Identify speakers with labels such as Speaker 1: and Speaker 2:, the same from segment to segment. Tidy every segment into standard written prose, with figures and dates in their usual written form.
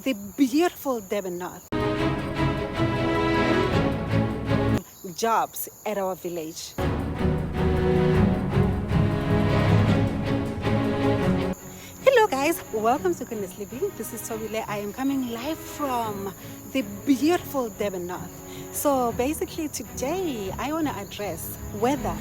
Speaker 1: the beautiful Devon North. Jobs at our village. Hello guys, welcome to Goodness Living. This is Tobile. I am coming live from the beautiful Devon North. So basically today I want to address whether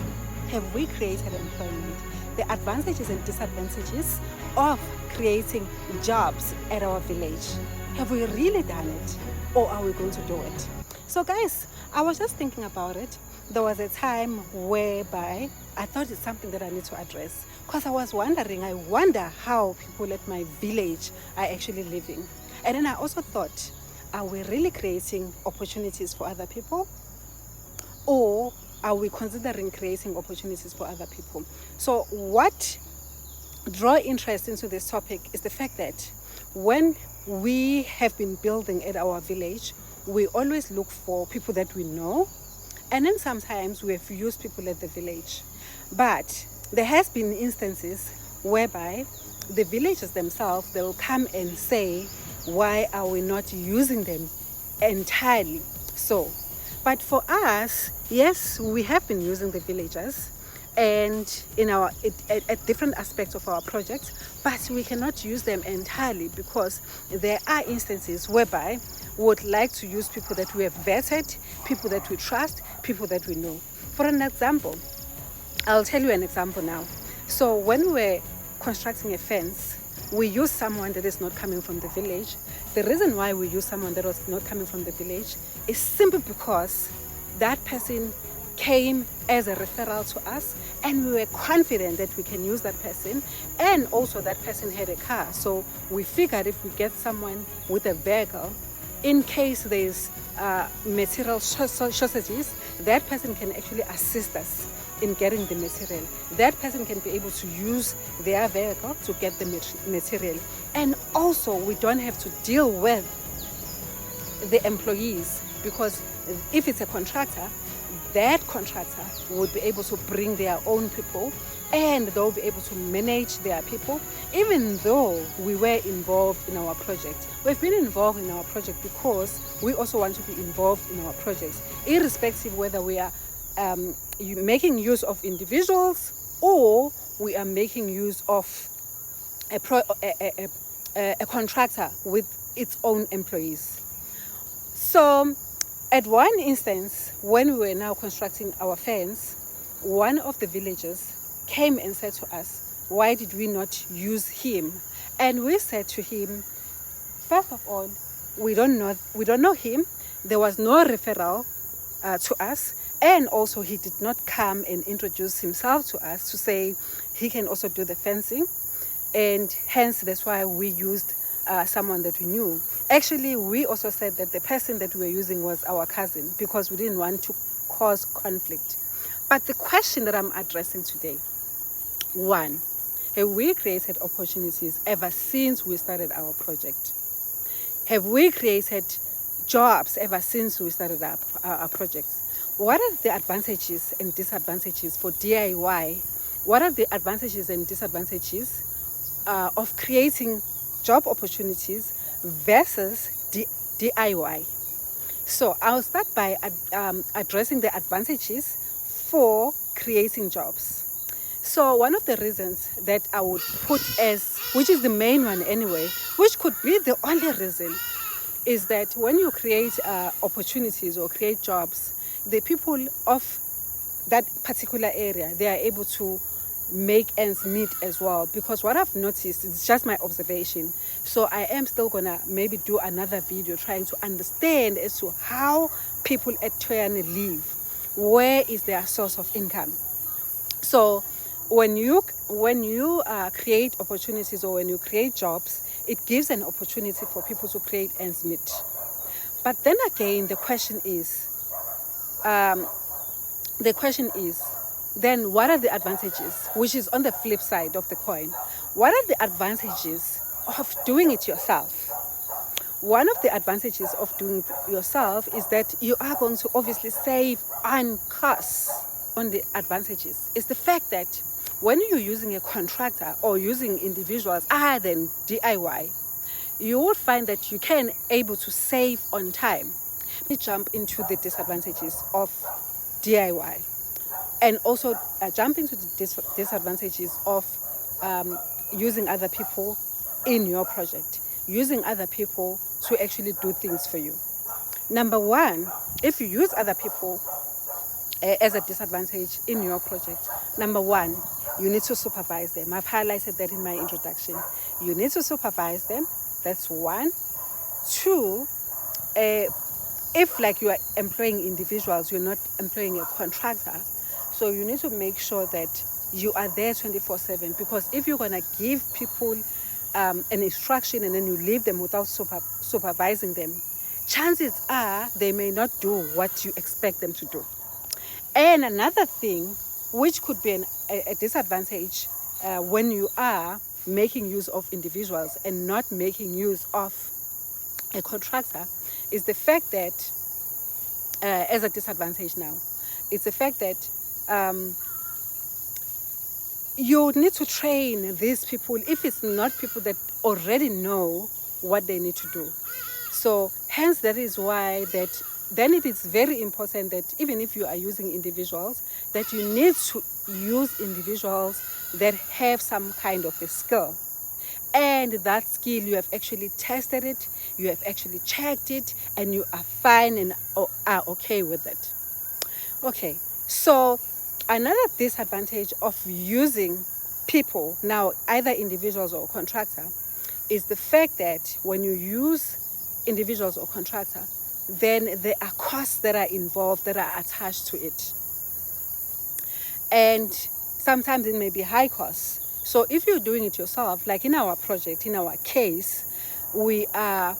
Speaker 1: have we created employment, the advantages and disadvantages of creating jobs at our village. Have we really done it, or are we going to do it? So guys, I was just thinking about it. There was a time whereby I thought it's something that I need to address, because I was wondering, I wonder how people at my village are actually living. And then I also thought, are we really creating opportunities for other people, or are we considering creating opportunities for other people? So what draw interest into this topic is the fact that when we have been building at our village, we always look for people that we know, and then sometimes we have used people at the village. But there has been instances whereby the villagers themselves, they will come and say, why are we not using them entirely? So, but for us, yes, we have been using the villagers and in our at different aspects of our project, but we cannot use them entirely because there are instances whereby we would like to use people that we have vetted, people that we trust, people that we know. For an example, I'll tell you an example now. So when we're constructing a fence, we use someone that is not coming from the village. The reason why we use someone that was not coming from the village is simply because that person came as a referral to us, and we were confident that we can use that person, and also that person had a car. So we figured if we get someone with a vehicle, in case there's material shortages, that person can actually assist us in getting the material. That person can be able to use their vehicle to get the material. And also we don't have to deal with the employees, because if it's a contractor, that contractor would be able to bring their own people, and they'll be able to manage their people. Even though we were involved in our project, we've been involved in our project because we also want to be involved in our projects, irrespective whether we are making use of individuals or we are making use of a contractor with its own employees. So at one instance, when we were now constructing our fence, one of the villagers came and said to us, why did we not use him? And we said to him, first of all, we don't know him. There was no referral to us, and also he did not come and introduce himself to us to say he can also do the fencing, and hence that's why we used someone that we knew. Actually, we also said that the person that we were using was our cousin, because we didn't want to cause conflict. But the question that I'm addressing today, one, have we created opportunities ever since we started our project? Have we created jobs ever since we started our projects? What are the advantages and disadvantages for DIY? What are the advantages and disadvantages of creating job opportunities versus DIY? So I'll start by addressing the advantages for creating jobs. So one of the reasons that I would put as, which is the main one anyway, which could be the only reason, is that when you create opportunities or create jobs, the people of that particular area, they are able to make ends meet as well. Because what I've noticed, it's just my observation, so I am still gonna maybe do another video trying to understand as to how people at Toyane live, where is their source of income. So when you create opportunities, or when you create jobs, it gives an opportunity for people to create ends meet. But then again, the question is then what are the advantages, which is on the flip side of the coin? What are the advantages of doing it yourself? One of the advantages of doing it yourself is that you are going to obviously save on costs. On the advantages is the fact that when you're using a contractor or using individuals other than DIY, you will find that you can able to save on time. Let me jump into the disadvantages of DIY, and also jump into the disadvantages of using other people in your project, using other people to actually do things for you. Number one, if you use other people as a disadvantage in your project, number one, you need to supervise them. I've highlighted that in my introduction. You need to supervise them. That's one. Two, if like you are employing individuals, you're not employing a contractor, so you need to make sure that you are there 24/7, because if you're going to give people an instruction and then you leave them without supervising them, chances are they may not do what you expect them to do. And another thing which could be a disadvantage when you are making use of individuals and not making use of a contractor is the fact that, as a disadvantage now, it's the fact that you need to train these people if it's not people that already know what they need to do. So hence that is why that then it is very important that even if you are using individuals, that you need to use individuals that have some kind of a skill. And that skill, you have actually tested it, you have actually checked it, and you are fine and are okay with it. Okay, so another disadvantage of using people, now either individuals or contractor, is the fact that when you use individuals or contractor, then there are costs that are involved, that are attached to it. And sometimes it may be high costs. So if you're doing it yourself, like in our project, in our case, we are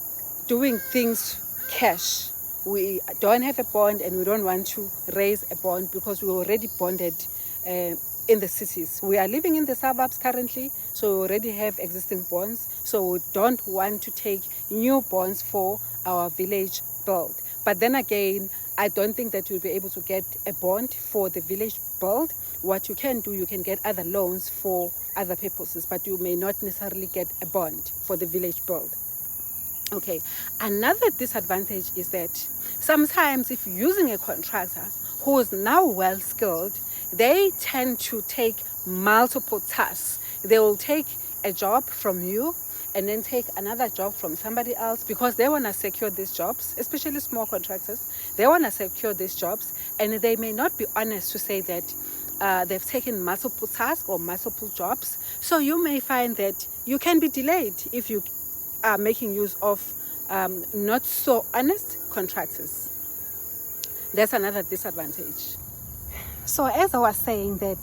Speaker 1: doing things cash. We don't have a bond and we don't want to raise a bond because we already bonded in the cities. We are living in the suburbs currently, so we already have existing bonds. So we don't want to take new bonds for our village build. But then again, I don't think that you'll be able to get a bond for the village build. What you can do, you can get other loans for other purposes, but you may not necessarily get a bond for the village build. Okay, another disadvantage is that sometimes if you're using a contractor who is now well skilled, they tend to take multiple tasks. They will take a job from you and then take another job from somebody else because they want to secure these jobs, especially small contractors. They want to secure these jobs, and they may not be honest to say that they've taken multiple tasks or multiple jobs. So you may find that you can be delayed if you are making use of not so honest contractors. That's another disadvantage. So as I was saying, that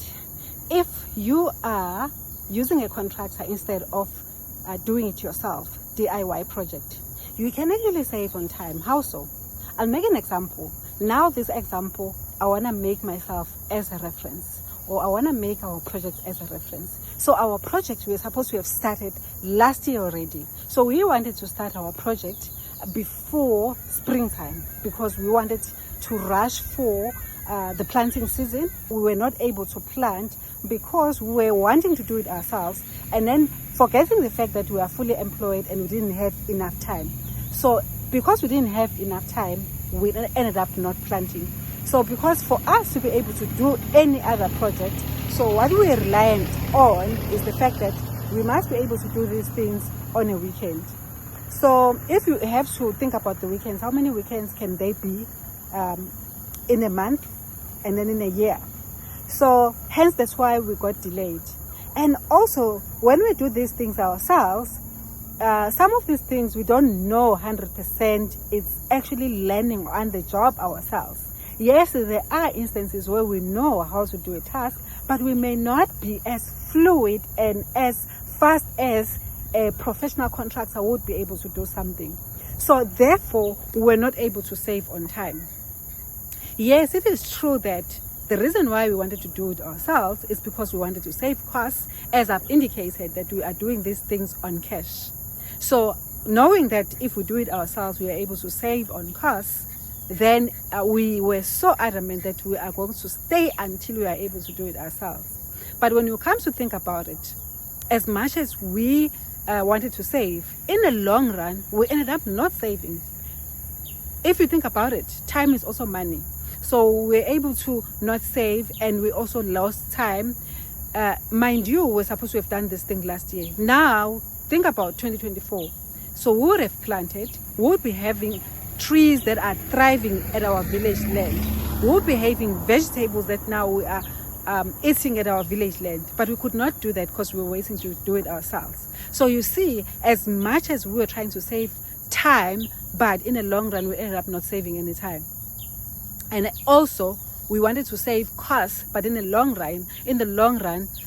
Speaker 1: if you are using a contractor instead of doing it yourself, DIY project, you can actually save on time. How so? I'll make an example. Now this example, I want to make myself as a reference, or I want to make our project as a reference. So our project, we are supposed to have started last year already. So we wanted to start our project before springtime because we wanted to rush for the planting season. We were not able to plant because we were wanting to do it ourselves and then forgetting the fact that we are fully employed and we didn't have enough time. So because we didn't have enough time, we ended up not planting. So because for us to be able to do any other project, so what we are reliant on is the fact that we must be able to do these things on a weekend. So if you have to think about the weekends, how many weekends can they be in a month and then in a year? So hence that's why we got delayed. And also when we do these things ourselves, some of these things we don't know 100%. It's actually learning on the job ourselves. Yes, there are instances where we know how to do a task, but we may not be as fluid and as fast as a professional contractor would be able to do something. So therefore, we're not able to save on time. Yes, it is true that the reason why we wanted to do it ourselves is because we wanted to save costs, as I've indicated that we are doing these things on cash. So knowing that if we do it ourselves, we are able to save on costs, then we were so adamant that we are going to stay until we are able to do it ourselves. But when you come to think about it, as much as we wanted to save, in the long run, we ended up not saving. If you think about it, time is also money. So we're able to not save, and we also lost time. Mind you, we're supposed to have done this thing last year. Now, think about 2024. So we would have planted, we would be having trees that are thriving at our village land. We would be having vegetables that now we are eating at our village land. But we could not do that because we were waiting to do it ourselves. So you see, as much as we were trying to save time, but in the long run, we ended up not saving any time. And also, we wanted to save costs, but in the long run,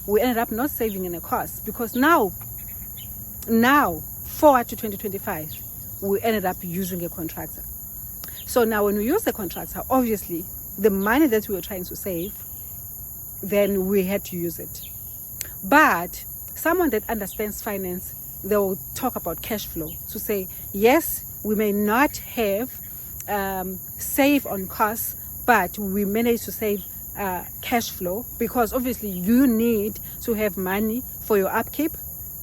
Speaker 1: we ended up not saving any costs, because now, forward to 2025, we ended up using a contractor. So now when we use the contractor, obviously, the money that we were trying to save, then we had to use it. But someone that understands finance, they will talk about cash flow to say, yes, we may not have save on costs, but we managed to save cash flow, because obviously you need to have money for your upkeep.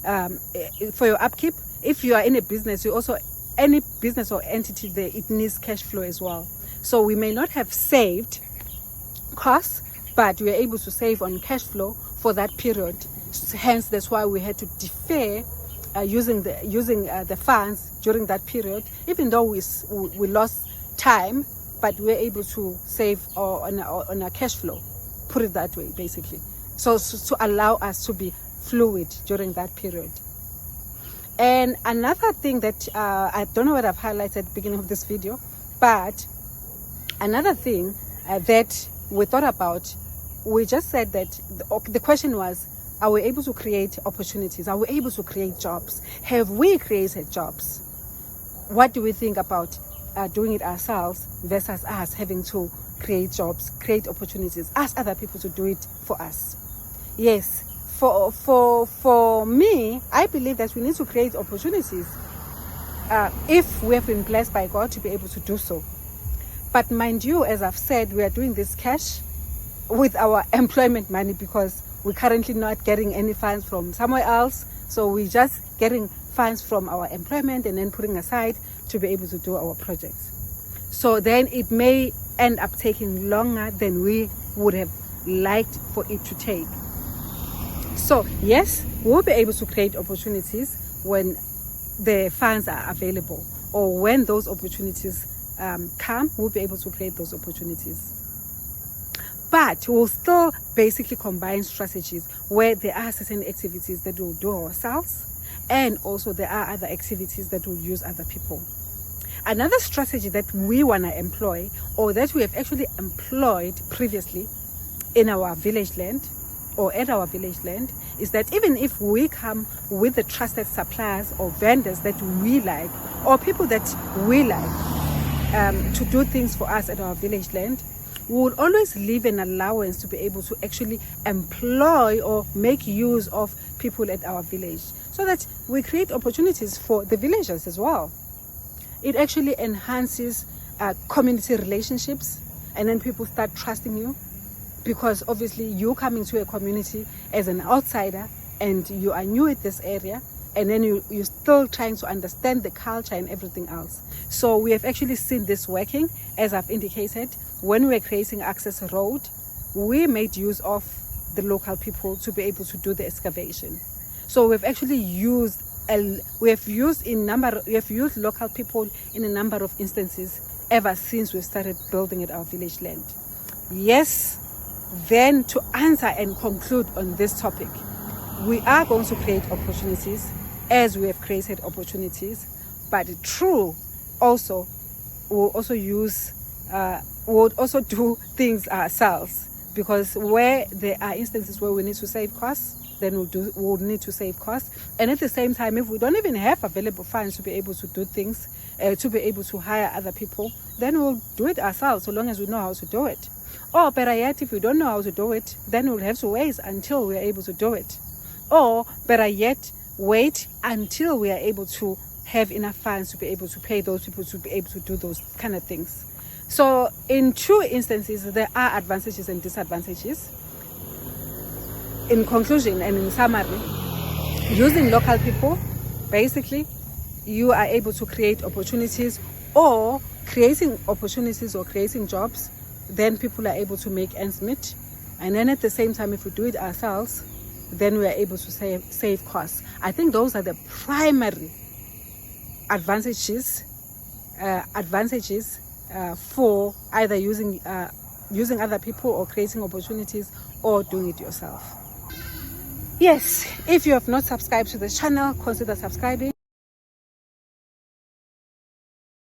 Speaker 1: If you are in a business, you also, any business or entity there, it needs cash flow as well. So we may not have saved costs, but we are able to save on cash flow for that period. Hence, that's why we had to defer using the funds during that period, even though we lost time, but we were able to save on a cash flow, put it that way, basically. So to allow us to be fluid during that period. And another thing that I don't know what I've highlighted at the beginning of this video, but another thing that we thought about, we just said that the question was, are we able to create opportunities? Are we able to create jobs? Have we created jobs? What do we think about doing it ourselves versus us having to create jobs, create opportunities, ask other people to do it for us? Yes, for me, I believe that we need to create opportunities if we have been blessed by God to be able to do so. But mind you, as I've said, we are doing this cash with our employment money, because we're currently not getting any funds from somewhere else. So we're just getting funds from our employment and then putting aside to be able to do our projects. So then it may end up taking longer than we would have liked for it to take. So yes, we'll be able to create opportunities when the funds are available, or when those opportunities come, we'll be able to create those opportunities. But we'll still basically combine strategies where there are certain activities that we'll do ourselves, and also there are other activities that we'll use other people. Another strategy that we want to employ, or that we have actually employed previously in our village land, or at our village land, is that even if we come with the trusted suppliers or vendors that we like, or people that we like to do things for us at our village land, we will always leave an allowance to be able to actually employ or make use of people at our village, so that we create opportunities for the villagers as well. It actually enhances community relationships, and then people start trusting you, because obviously you coming to a community as an outsider and you are new at this area, and then you're still trying to understand the culture and everything else. So we have actually seen this working. As I've indicated, when we were creating Access Road, we made use of the local people to be able to do the excavation. So we've actually used local people in a number of instances ever since we started building at our village land. Yes, then to answer and conclude on this topic, we are going to create opportunities as we have created opportunities, but true also, we'll also do things ourselves, because where there are instances where we need to save costs, then we'll need to save costs. And at the same time, if we don't even have available funds to be able to do things, to be able to hire other people, then we'll do it ourselves, so long as we know how to do it. Or better yet, if we don't know how to do it, then we'll have to wait until we are able to do it. Or better yet, wait until we are able to have enough funds to be able to pay those people to be able to do those kind of things. So in two instances, there are advantages and disadvantages. In conclusion and in summary, using local people Basically, you are able to create opportunities, or creating opportunities or creating jobs, then people are able to make ends meet. And then at the same time, if we do it ourselves, then we are able to save costs. I think those are the primary advantages for either using other people, or creating opportunities, or doing it yourself. Yes, if you have not subscribed to this channel, consider subscribing.